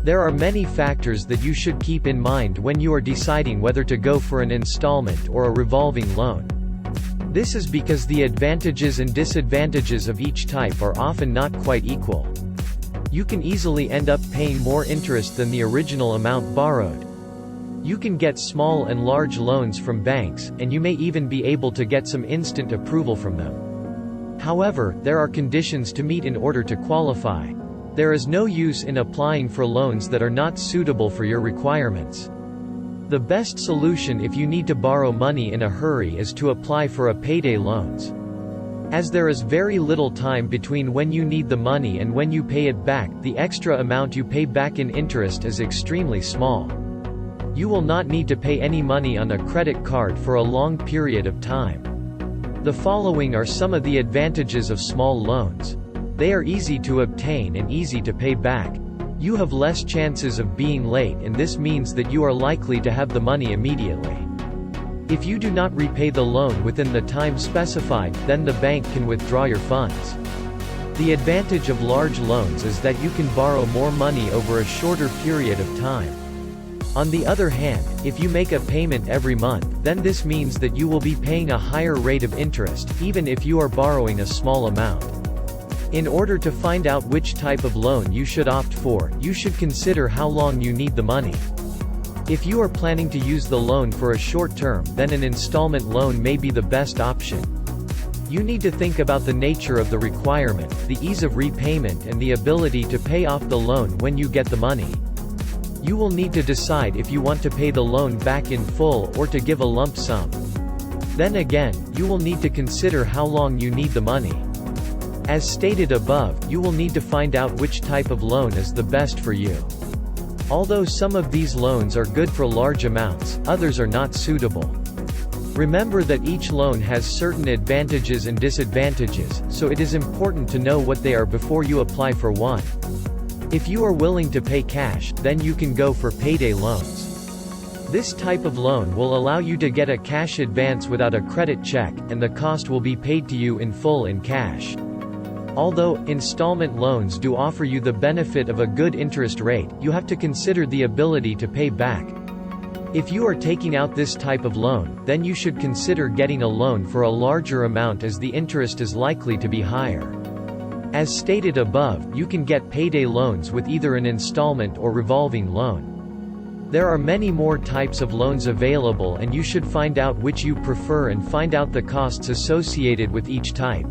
There are many factors that you should keep in mind when you are deciding whether to go for an installment or a revolving loan. This is because the advantages and disadvantages of each type are often not quite equal. You can easily end up paying more interest than the original amount borrowed. You can get small and large loans from banks, and you may even be able to get some instant approval from them. However, there are conditions to meet in order to qualify. There is no use in applying for loans that are not suitable for your requirements. The best solution if you need to borrow money in a hurry is to apply for a payday loans. As there is very little time between when you need the money and when you pay it back, the extra amount you pay back in interest is extremely small. You will not need to pay any money on a credit card for a long period of time. The following are some of the advantages of small loans. They are easy to obtain and easy to pay back. You have less chances of being late, and this means that you are likely to have the money immediately. If you do not repay the loan within the time specified, then the bank can withdraw your funds. The advantage of large loans is that you can borrow more money over a shorter period of time. On the other hand, if you make a payment every month, then this means that you will be paying a higher rate of interest, even if you are borrowing a small amount. In order to find out which type of loan you should opt for, you should consider how long you need the money. If you are planning to use the loan for a short term, then an installment loan may be the best option. You need to think about the nature of the requirement, the ease of repayment, and the ability to pay off the loan when you get the money. You will need to decide if you want to pay the loan back in full or to give a lump sum. Then again, you will need to consider how long you need the money. As stated above, you will need to find out which type of loan is the best for you. Although some of these loans are good for large amounts, others are not suitable. Remember that each loan has certain advantages and disadvantages, so it is important to know what they are before you apply for one. If you are willing to pay cash, then you can go for payday loans. This type of loan will allow you to get a cash advance without a credit check, and the cost will be paid to you in full in cash. Although installment loans do offer you the benefit of a good interest rate, you have to consider the ability to pay back. If you are taking out this type of loan, then you should consider getting a loan for a larger amount as the interest is likely to be higher. As stated above, you can get payday loans with either an installment or revolving loan. There are many more types of loans available, and you should find out which you prefer and find out the costs associated with each type.